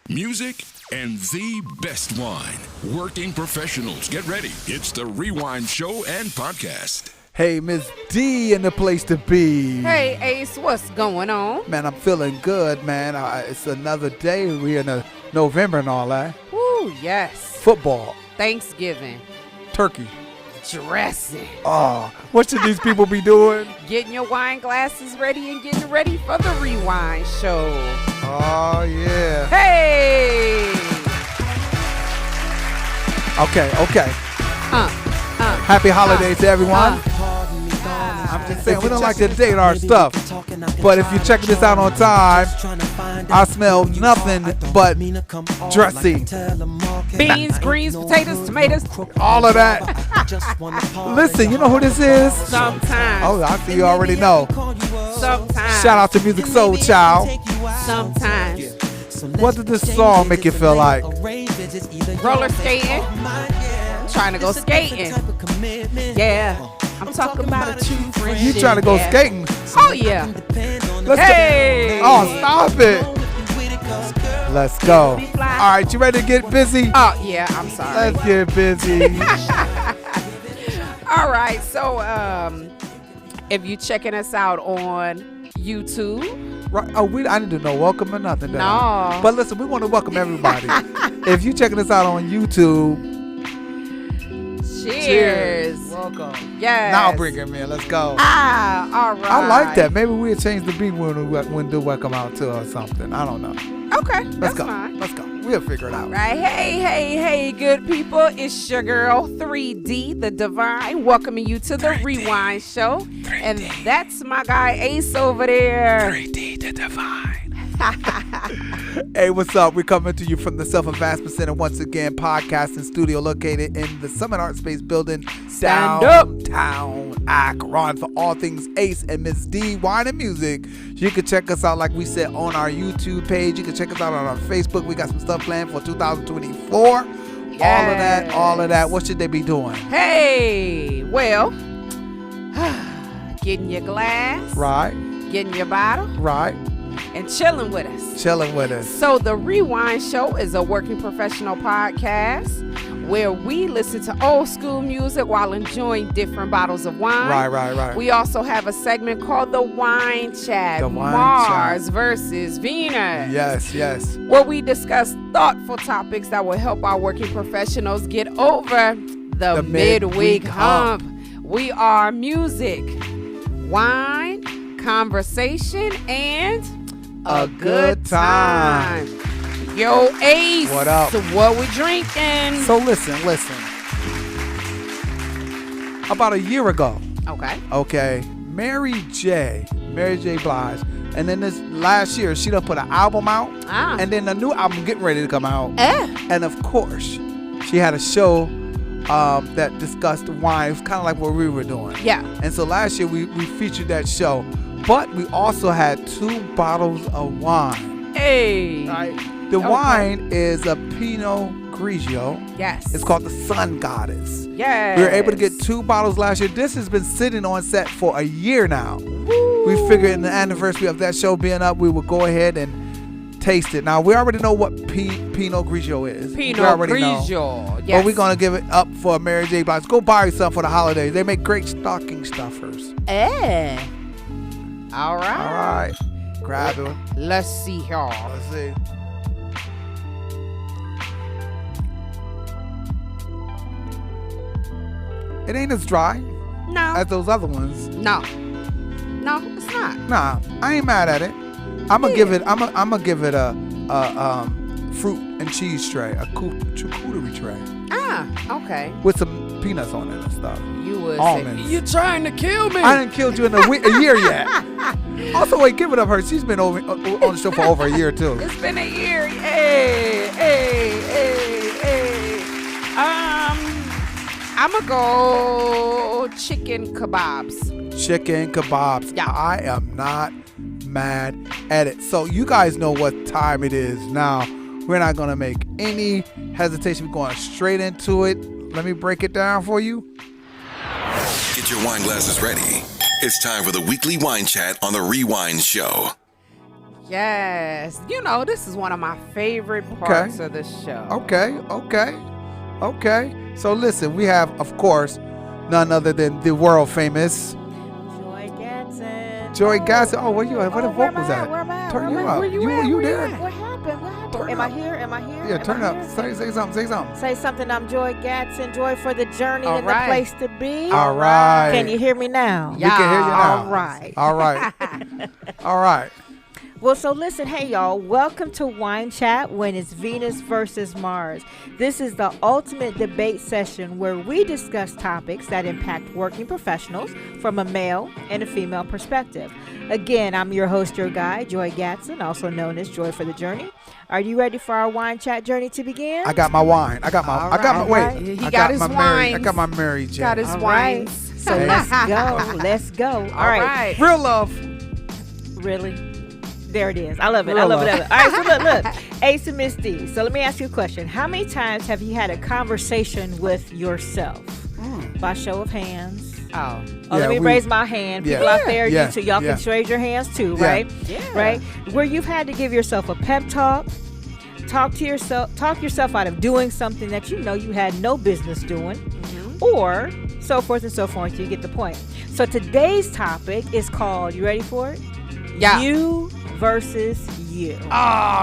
music, and the best wine. Working professionals, get ready. It's the Rewine Show and Podcast. Hey, Miss D in the place to be. Hey, Ace, what's going on? Man, I'm feeling good, man. It's another day. We're in November and all that. Woo, yes. Football. Thanksgiving. Turkey. Dressing. Oh, what should these people be doing? Getting your wine glasses ready and getting ready for the Rewind Show. Oh, yeah. Hey! Okay. Happy holidays to everyone. I'm just saying, we don't like to date our stuff. But if you're checking this out on time, I smell nothing but dressing. Beans, greens, potatoes, tomatoes. All of that. Listen, you know who this is? Sometimes. Oh, I see you already know. Sometimes. Shout out to Music Soul Child. Sometimes. What does this song make you feel like? Roller skating. I'm trying to go skating. Yeah. I'm talking about a true friendship. You trying to go skating? Oh, yeah. Hey! Oh, stop it. Let's go. All right, you ready to get busy? Oh, yeah, I'm sorry. Let's get busy. All right, so if you're checking us out on YouTube. Right. Oh, I didn't do no welcome or nothing. No. But listen, we want to welcome everybody. If you're checking us out on YouTube, cheers. Welcome. Yes. Now bring him in. Let's go. All right. I like that. Maybe we'll change the beat when we do welcome out to or something. I don't know. Okay. Let's go. Fine. Let's go. We'll figure it out. All right. Hey, good people. It's your girl, 3D, the Divine, welcoming you to the Rewind Show. 3D. And that's my guy, Ace, over there. 3D, the Divine. Hey, what's up? We're coming to you from the Self-Advancement Center once again, podcasting studio located in the Summit Art Space building, downtown Akron. For all things Ace and Miss D, wine and music, you can check us out, like we said, on our YouTube page. You can check us out on our Facebook. We got some stuff planned for 2024. Yes. All of that. What should they be doing? Hey, well, getting your glass. Right. Getting your bottle. Right. And chilling with us. So the Rewind Show is a working professional podcast where we listen to old school music while enjoying different bottles of wine. Right. We also have a segment called the Wine Chat. Mars versus Venus. Yes. Where we discuss thoughtful topics that will help our working professionals get over the midweek hump. We are music, wine, conversation, and a good time. Yo, Ace. What up? So what we drinking? So listen. About a year ago. Okay. Mary J. Blige. And then this last year, she done put an album out. And then a new album getting ready to come out. And of course, she had a show that discussed wine. It was kind of like what we were doing. Yeah. And so last year, we featured that show. But we also had 2 bottles of wine. Hey. Right? The wine is a Pinot Grigio. Yes. It's called the Sun Goddess. Yes. We were able to get 2 bottles last year. This has been sitting on set for a year now. Woo. We figured in the anniversary of that show being up, we would go ahead and taste it. Now, we already know what Pinot Grigio is. Pinot Grigio. Yes. But we're going to give it up for Mary J. Blige. Go buy some for the holidays. They make great stocking stuffers. All right. Grab it. Let's see here. Let's see. It ain't as dry as those other ones. No, it's not. Nah, I ain't mad at it. I'm gonna give it a fruit and cheese tray, a charcuterie tray. Okay. With some peanuts on it and stuff. You would almonds. say, you trying to kill me? I didn't kill you in a year yet. Also, wait, give it up her. She's been on the show for over a year too. It's been a year. Hey. I'ma go chicken kebabs. Chicken kebabs. Yeah. I am not mad at it. So you guys know what time it is now. We're not going to make any hesitation. We're going straight into it. Let me break it down for you. Get your wine glasses ready. It's time for the weekly wine chat on the Rewind Show. Yes. You know, this is one of my favorite parts of the show. Okay. So listen, we have, of course, none other than the world famous Joy Gatson. Oh, where you at? Where the vocals at? Where am I? Turn you up. Where You there? What happened? Am I here? Yeah, turn up. Say something. Say something. I'm Joy Gatson. Joy for the journey and the place to be. All right. Can you hear me now? We can hear you now. All right. All right. Well, so listen, hey y'all, welcome to Wine Chat when it's Venus versus Mars. This is the ultimate debate session where we discuss topics that impact working professionals from a male and a female perspective. Again, I'm your host, your guy, Joy Gatson, also known as Joy for the Journey. Are you ready for our Wine Chat journey to begin? I got my wine. I got my He got his wine. I got my Mary J. Got his wine. So let's go. All right. Real love. Really? There it is. I love it. All right, so look. Ace and Miss D. So let me ask you a question. How many times have you had a conversation with yourself? By show of hands. Let me raise my hand. People out there, you too. Y'all can raise your hands too, right? Yeah. Right? Where you've had to give yourself a pep talk, talk yourself out of doing something that you know you had no business doing, or so forth and so forth. You get the point. So today's topic is called, you ready for it? Yeah. You versus you.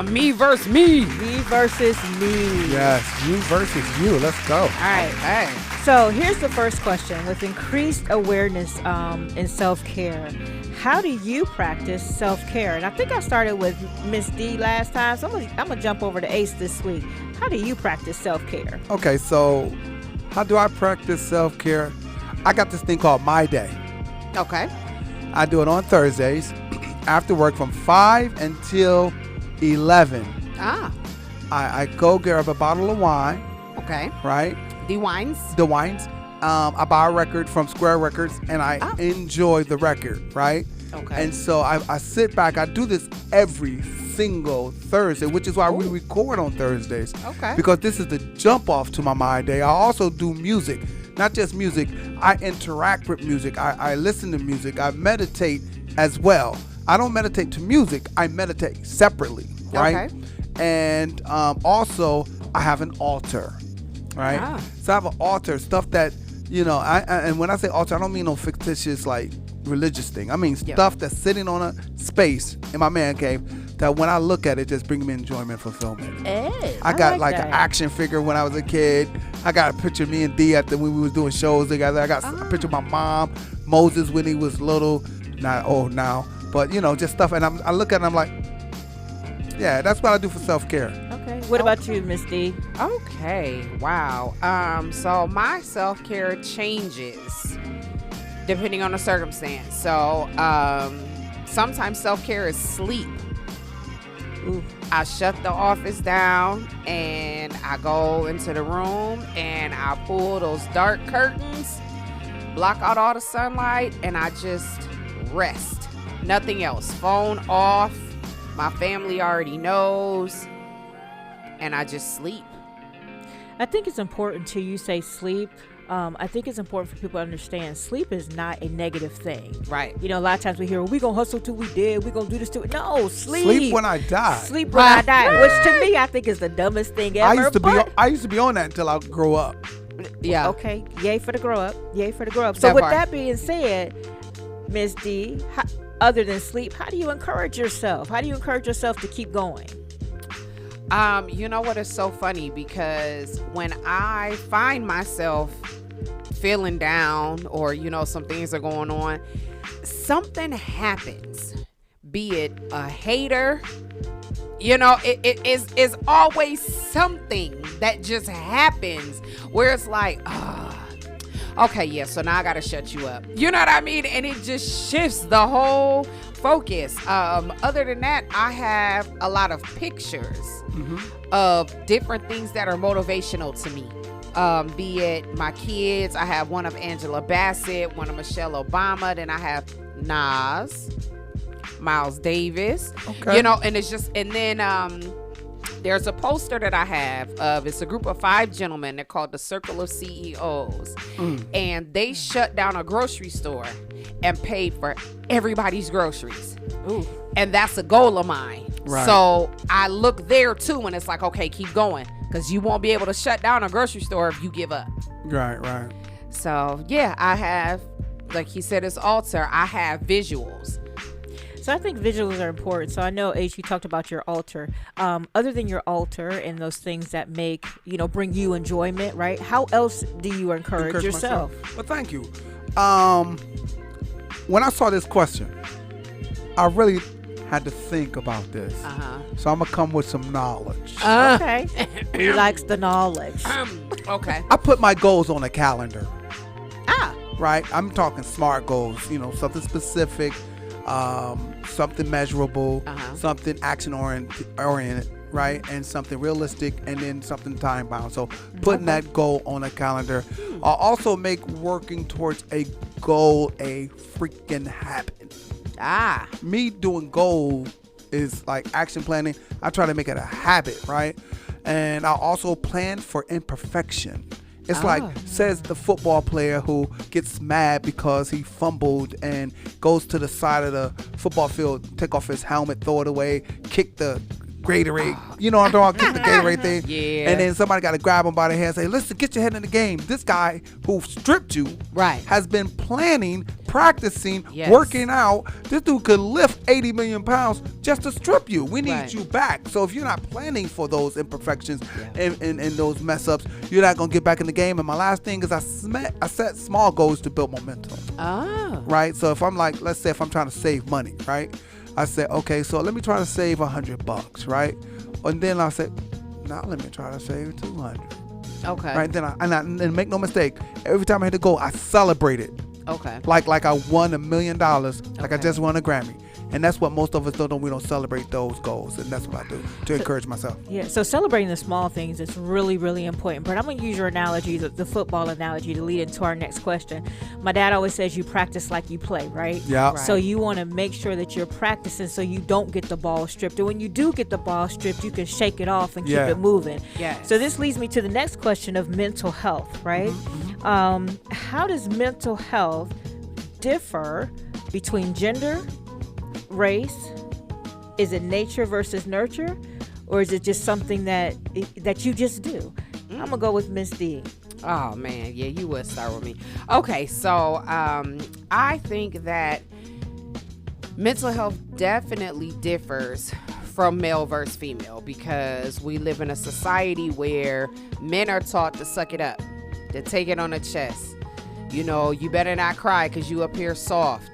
Me versus me. Me versus me. Yes, you versus you. Let's go. All right. Hey. So here's the first question. With increased awareness in self-care, how do you practice self-care? And I think I started with Miss D last time, so I'm gonna jump over to Ace this week. How do you practice self-care? Okay, so how do I practice self-care? I got this thing called My Day. Okay. I do it on Thursdays after work from 5 until 11. I go grab a bottle of wine. Okay. Right? The wines. I buy a record from Square Records and I enjoy the record, right? Okay. And so I sit back. I do this every single Thursday, which is why we record on Thursdays. Okay. Because this is the jump off to my My Day. I also do music. Not just music. I interact with music. I listen to music. I meditate as well. I don't meditate to music. I meditate separately, right? Okay. And also, I have an altar, right? So I have an altar, stuff that, and when I say altar, I don't mean no fictitious, like, religious thing. I mean stuff that's sitting on a space in my man cave that when I look at it, just brings me enjoyment, fulfillment. Hey, I got like an action figure when I was a kid. I got a picture of me and D when we was doing shows together. I got a picture of my mom, Moses when he was little, not old now, but just stuff. And I look at it and I'm like, yeah, that's what I do for self-care. Okay. What about you, Miss D? Okay. Wow. So my self-care changes depending on the circumstance. So sometimes self-care is sleep. I shut the office down and I go into the room and I pull those dark curtains, block out all the sunlight, and I just rest. Nothing else. Phone off. My family already knows. And I just sleep. I think it's important to you say sleep. I think it's important for people to understand sleep is not a negative thing. Right. A lot of times we hear, we going to hustle till we dead. We going to do this till no, sleep. Sleep when I die. Sleep when I die, which to me I think is the dumbest thing ever. I used to be on that until I grow up. Yeah. Okay. Yay for the grow up. So with that being said, Miss D, other than sleep, how do you encourage yourself? How do you encourage yourself to keep going? You know what is so funny, because when I find myself feeling down or some things are going on, something happens, be it a hater, it is always something that just happens where it's like, okay, yeah, so now I gotta shut you up. You know what I mean? And it just shifts the whole focus. Other than that, I have a lot of pictures of different things that are motivational to me. Be it my kids. I have one of Angela Bassett, one of Michelle Obama. Then I have Nas, Miles Davis. Okay. And it's just, and then there's a poster that I have of, it's a group of 5 gentlemen. They're called the Circle of CEOs. And they shut down a grocery store and paid for everybody's groceries. Ooh. And that's a goal of mine. Right. So I look there too, and it's like, okay, keep going, because you won't be able to shut down a grocery store if you give up. Right. So yeah, I have, like he said, his altar. I have visuals. So I think visuals are important. So I know, H, you talked about your altar. Other than your altar and those things that make, bring you enjoyment, right? How else do you encourage yourself? Myself. Well, thank you. When I saw this question, I really had to think about this. So I'm going to come with some knowledge. Okay. He likes the knowledge. Okay. I put my goals on a calendar. Ah. Right? I'm talking SMART goals, something specific, something measurable, something action oriented, right? And something realistic, and then something time bound. So putting that goal on a calendar. I'll also make working towards a goal a freaking habit. Me doing goal is like action planning. I try to make it a habit, right? And I'll also plan for imperfection. It's like, says the football player who gets mad because he fumbled and goes to the side of the football field, take off his helmet, throw it away, kick the Gatorade. You know what I'm talking about? Kick the Gatorade thing. Yeah. And then somebody got to grab him by the hair and say, listen, get your head in the game. This guy who stripped you has been planning, practicing, working out. This dude could lift 80 million pounds just to strip you. We need you back. So if you're not planning for those imperfections and those mess ups, you're not going to get back in the game. And my last thing is I set small goals to build momentum. Right? So if I'm like, let's say if I'm trying to save money, right? I said, okay, so let me try to save $100, right? And then I said, now let me try to save 200. Okay. Right? And make no mistake, every time I hit the goal, I celebrate it. Okay. Like I won $1 million, like I just won a Grammy. And that's what most of us don't. We don't celebrate those goals, and that's what I do to encourage myself. Yeah, so celebrating the small things is really, really important. But I'm going to use your analogy, the football analogy, to lead into our next question. My dad always says you practice like you play, right? Yeah. Right. So you want to make sure that you're practicing so you don't get the ball stripped. And when you do get the ball stripped, you can shake it off and keep it moving. Yeah. So this leads me to the next question of mental health, right? How does mental health differ between gender, race? Is it nature versus nurture, or is it just something that you just do? I'm gonna go with Miss D. Oh man, yeah, you would start with me. Okay, so I think that mental health definitely differs from male versus female, because we live in a society where men are taught to suck it up, to take it on the chest. You better not cry because you appear soft.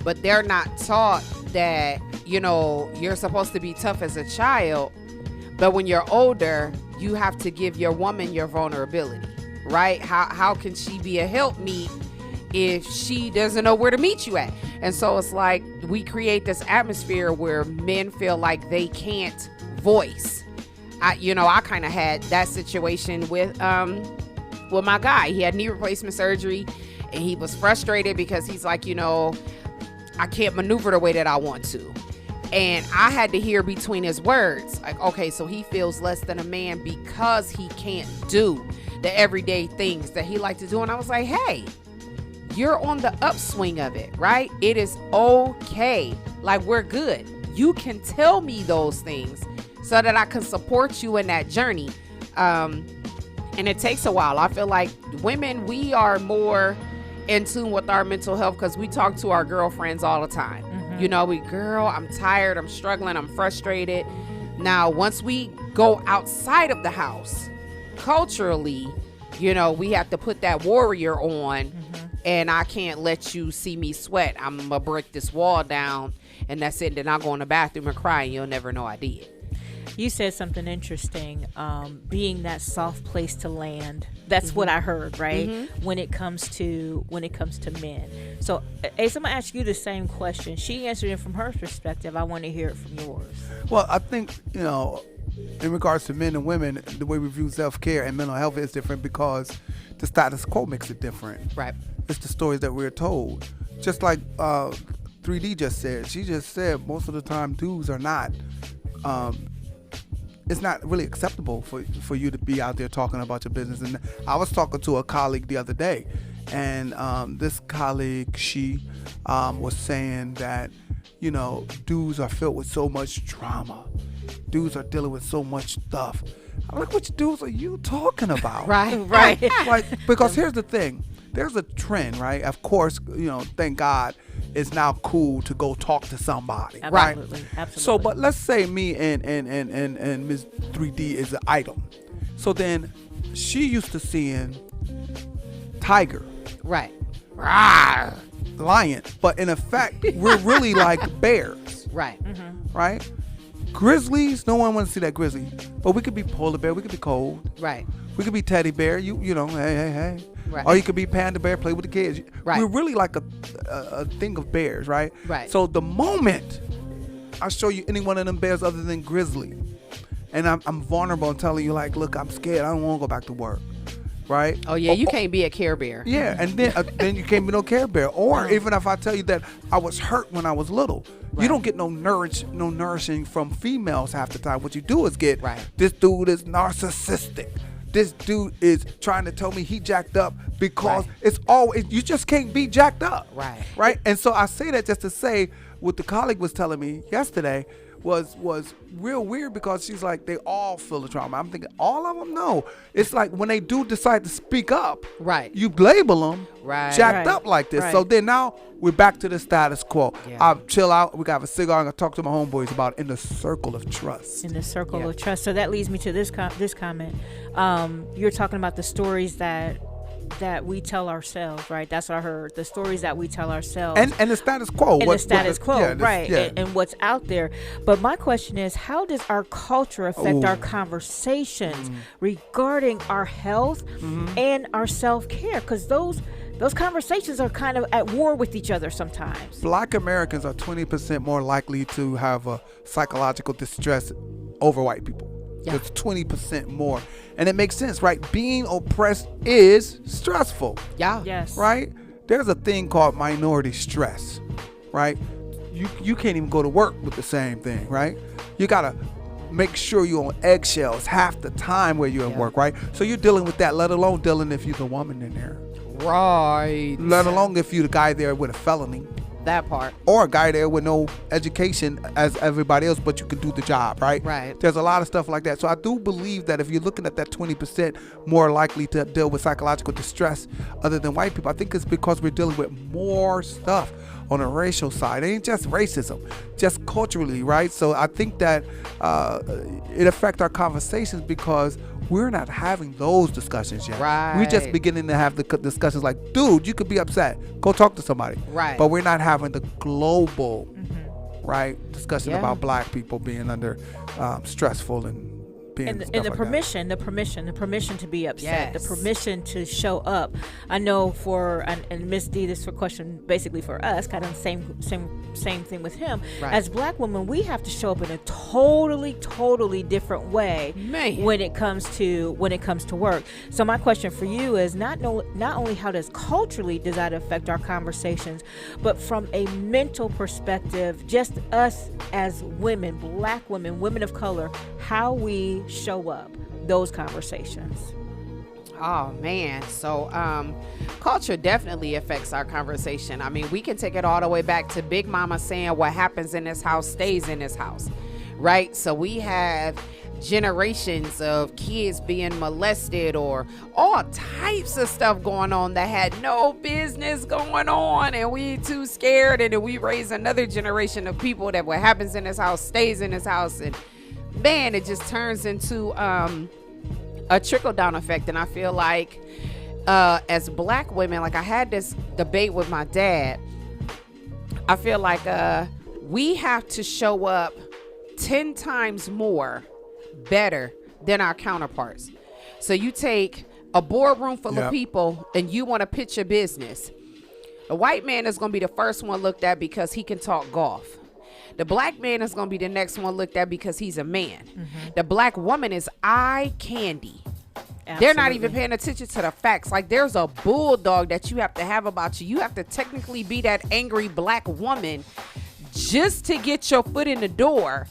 But they're not taught that, you're supposed to be tough as a child. But when you're older, you have to give your woman your vulnerability, right? How can she be a helpmeet if she doesn't know where to meet you at? And so it's like we create this atmosphere where men feel like they can't voice. I kind of had that situation with my guy. He had knee replacement surgery, and he was frustrated because he's like, I can't maneuver the way that I want to. And I had to hear between his words, like, okay, so he feels less than a man because he can't do the everyday things that he likes to do. And I was like, hey, you're on the upswing of it, right? It is okay. Like, we're good. You can tell me those things so that I can support you in that journey. And it takes a while. I feel like women, we are more in tune with our mental health because we talk to our girlfriends all the time. Girl, I'm tired, I'm struggling, I'm frustrated. Now, once we go outside of the house, culturally, we have to put that warrior on, and I can't let you see me sweat. I'm gonna break this wall down, and that's it. Then I'll go in the bathroom and cry, and you'll never know I did. You said something interesting, being that soft place to land. That's what I heard, right? When it comes to men. So, Ace, I'm gonna ask you the same question. She answered it from her perspective. I want to hear it from yours. Well, I think in regards to men and women, the way we view self-care and mental health is different because the status quo makes it different. Right. It's the stories that we're told. Just like 3D just said. She just said most of the time dudes are not. It's not really acceptable for you to be out there talking about your business. And I was talking to a colleague the other day, and this colleague, she was saying that, dudes are filled with so much drama. Dudes are dealing with so much stuff. I'm like, which dudes are you talking about? Right. Like, because here's the thing. There's a trend, right? Of course, thank God, it's now cool to go talk to somebody, right? Absolutely. So, but let's say me and Ms. 3D is an idol. So then she used to seeing Tiger, Right. lion, but in effect, we're really like bears, Right. right? Grizzlies, no one wants to see that grizzly, but we could be polar bear, we could be cold, Right. we could be teddy bear, hey. Right. Or you could be panda bear, play with the kids. Right. We're really like a thing of bears, right? Right. So the moment I show you any one of them bears other than grizzly, and I'm vulnerable and telling you like, look, I'm scared, I don't want to go back to work, right? Oh yeah, you can't be a Care Bear. Yeah, and then you can't be no Care Bear. Or even if I tell you that I was hurt when I was little, you don't get no nourishing from females half the time. What you do is get, this dude is narcissistic. This dude is trying to tell me he jacked up because it's always, you just can't be jacked up. Right. And so I say that just to say what the colleague was telling me yesterday was real weird, because she's like, they all feel the trauma. I'm thinking, all of them? No. It's like when they do decide to speak up, you label them jacked up like this. So then now we're back to the status quo. I'll chill out. We got a cigar. I'm going to talk to my homeboys about in the circle of trust. In the circle of trust. So that leads me to this comment. You're talking about the stories that we tell ourselves, right? That's what I heard. The stories that we tell ourselves. And the status quo. And the status quo, right. And what's out there. But my question is, how does our culture affect our conversations regarding our health and our self-care? Because those conversations are kind of at war with each other sometimes. Black Americans are 20% more likely to have a psychological distress over white people. It's 20% more. And it makes sense, right? Being oppressed is stressful. Yes. Right? There's a thing called minority stress, right? You can't even go to work with the same thing, right? You got to make sure you're on eggshells half the time where you're at work, right? So you're dealing with that, let alone dealing if you're the woman in there. Right. Let alone if you're the guy there with a felony. That part. Or a guy there with no education as everybody else, but you can do the job, right? Right. There's a lot of stuff like that. So I do believe that if you're looking at that 20% more likely to deal with psychological distress other than white people, I think it's because we're dealing with more stuff on a racial side. It ain't just racism, just culturally, right? So I think that it affects our conversations because we're not having those discussions yet. Right. We're just beginning to have the discussions like, dude, you could be upset. Go talk to somebody. Right. But we're not having the global, discussion about black people being under stressful and being and stuff the like permission to be upset, the permission to show up. I know and Miss D, this question basically for us, kind of same thing with him. Right. As black women, we have to show up in a totally different way when it comes to work. So my question for you is not only how does that affect our conversations, but from a mental perspective, just us as women, black women, women of color, how we show up those conversations. Oh man, so culture definitely affects our conversation. I mean, we can take it all the way back to Big Mama saying what happens in this house stays in this house, right? So we have generations of kids being molested or all types of stuff going on that had no business going on, and we too scared, and then we raise another generation of people that what happens in this house stays in this house, and man, it just turns into a trickle-down effect. And I feel like as black women, like I had this debate with my dad, I feel like we have to show up 10 times more better than our counterparts. So you take a boardroom full of people and you want to pitch your business. A white man is going to be the first one looked at because he can talk golf. The black man is going to be the next one looked at because he's a man. The black woman is eye candy. Absolutely. They're not even paying attention to the facts. Like, there's a bulldog that you have to have about you. You have to technically be that angry black woman just to get your foot in the door.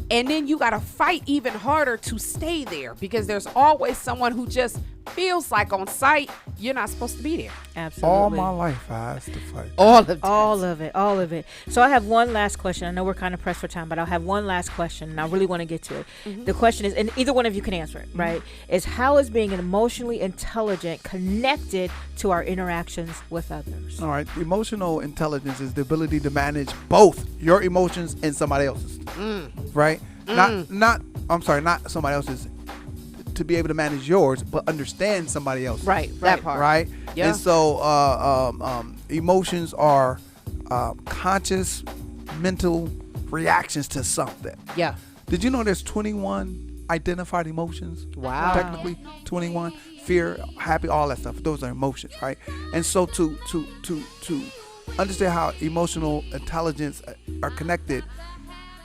And then you got to fight even harder to stay there because there's always someone who just feels like on sight, you're not supposed to be there. Absolutely. All my life I has to fight. All of that. All of it. So I have one last question. I know we're kind of pressed for time, but I'll have one last question, and I really want to get to it. The question is, and either one of you can answer it, right? Is how is being emotionally intelligent connected to our interactions with others? All right. Emotional intelligence is the ability to manage both your emotions and somebody else's. Right? Not somebody else's. To be able to manage yours, but understand somebody else. Right. That part. Right. Yeah. And so emotions are conscious mental reactions to something. Yeah. Did you know there's 21 identified emotions? Wow. Technically 21. Fear, happy, all that stuff. Those are emotions, right? And so to understand how emotional intelligence are connected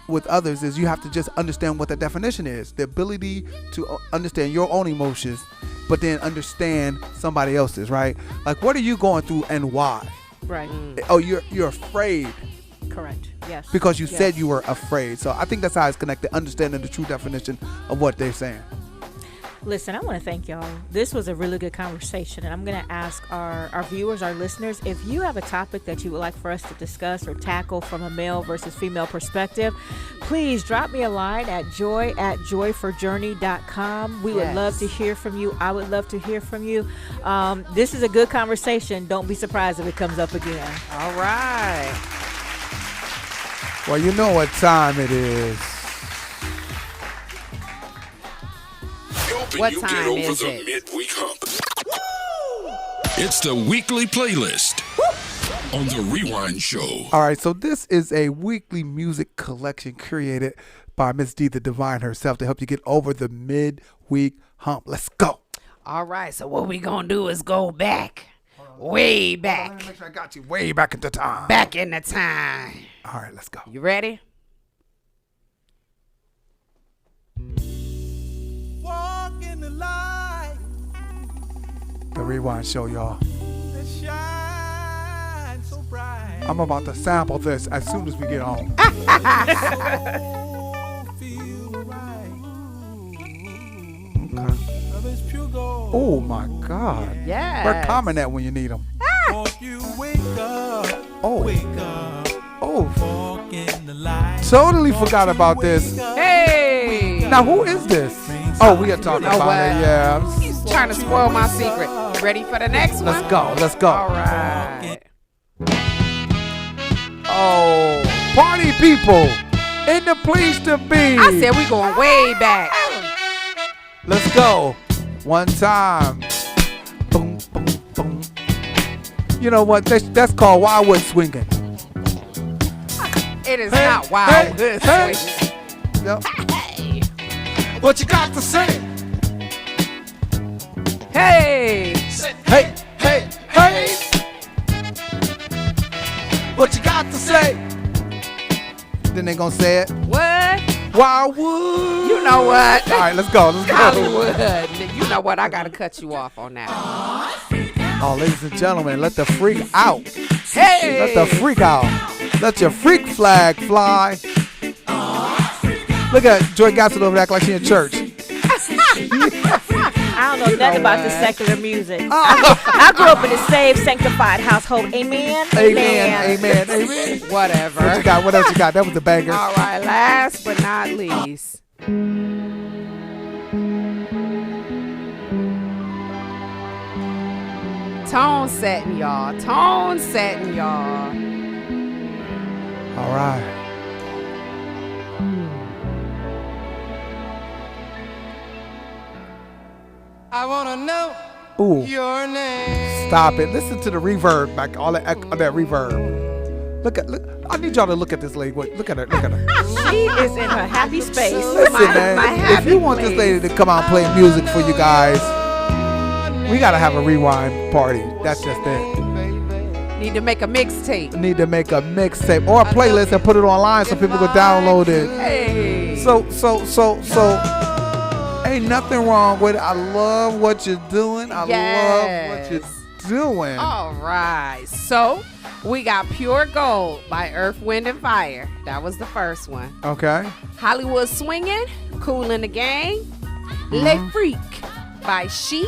with others is you have to just understand what the definition is. The ability to understand your own emotions, but then understand somebody else's, right? Like, what are you going through and why? Right. Oh, you're afraid. Correct. Yes. Because you said you were afraid. So I think that's how it's connected, understanding the true definition of what they're saying. Listen, I want to thank y'all. This was a really good conversation, and I'm going to ask our viewers, our listeners, if you have a topic that you would like for us to discuss or tackle from a male versus female perspective, please drop me a line at joy@joyforjourney.com. We would love to hear from you. I would love to hear from you. This is a good conversation. Don't be surprised if it comes up again. All right. Well, you know what time it is. What You time get over is the it? midweek hump. It's the weekly playlist on the Rewine Show. All right, so this is a weekly music collection created by Miss D, the Divine herself, to help you get over the midweek hump. Let's go. All right. So what we gonna do is go back, way back, Let me make sure I got you way back into time. back in the time. All right, let's go. You ready? Walk in the light The Rewind Show, y'all. that shines so bright. I'm about to sample this as soon as we get home. Oh, feel right. Love is pure gold. Oh my God. Yes. Where Common at when you need him? Won't you wake up? Oh. Wake up. Oh, Walk in the light. totally forgot about this. Hey. Now, who is this? Oh, we are talking You know about what? it. Yeah. He's trying to spoil my secret. Ready for the next one? Let's go. Let's go. All right. Oh, party people in the place to be. I said we going way back. Let's go. One time. Boom, boom, boom. You know what? That's called Wildwood swinging. It is Hey, not wild. hey, Good hey. swing. Yep. What you got to say? Hey. Hey, hey, hey. What you got to say? Then they gonna say it. What? Wildwood. You know what? All right, let's go. Let's go. Hollywood. You know what? I got to cut you off on that. Oh, ladies and gentlemen, let the freak out. Hey. Let the freak out. Let your freak flag fly. Look at Joy Gossett over there act like she in church. I don't know nothing about the secular music. I grew up in a saved, sanctified household. Amen. Amen. Amen. Amen. Whatever. What you got? What else you got? That was the banger. All right. Last but not least. Tone setting, y'all. Tone setting, y'all. All right. I wanna know Ooh. your name. Stop it. Listen to the reverb, like all that reverb. Look. I need y'all to look at this lady. Wait, look at her. Look at her. She is in her happy space. Listen, my man. If happy you want this lady to come out and play music for you guys, we gotta have a rewind party. That's just it. Need to make a mixtape. Need to make a mixtape or a playlist and put it online so people can download it. Hey. So, ain't nothing wrong with it. I love what you're doing. I love what you're doing. All right. So we got Pure Gold by Earth, Wind, and Fire. That was the first one. Okay. Hollywood Swinging, Cool in the Gang. Le Freak by Chic.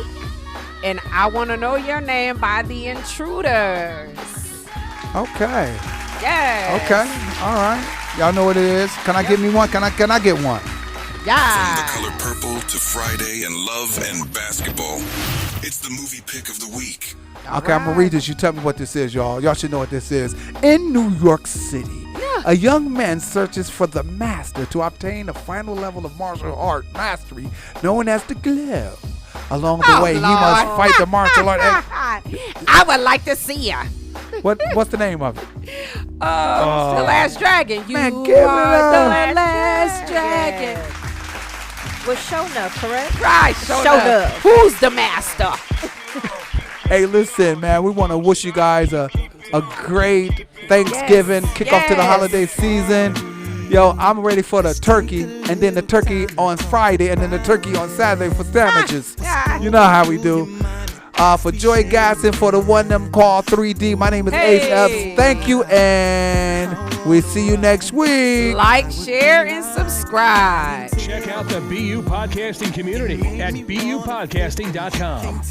and I Want to Know Your Name by The Intruders. Okay. Yes. Okay. All right. Y'all know what it is. Can I get me one? Can I get one? Yeah. From the color purple to Friday and love and basketball, it's the movie pick of the week. Okay, I'm going to read this. You tell me what this is, y'all. Y'all should know what this is. In New York City, a young man searches for the master to obtain the final level of martial art mastery known as the glove. Along the way, Lord. he must fight the martial art. I would like to see ya. What's the name of it? The Last Dragon. You Man, give it are up. the Last Dragon. With Shona, correct? Right, Shona. Who's the master? Hey, listen, man, we want to wish you guys a great Thanksgiving, kick off to the holiday season. Yo, I'm ready for the turkey, and then the turkey on Friday, and then the turkey on Saturday for sandwiches. You know how we do. For Joy Gasson, for the one them called 3D, my name is Ace Epps. Thank you, and we'll see you next week. Like, share, and subscribe. Check out the BU Podcasting community at bupodcasting.com.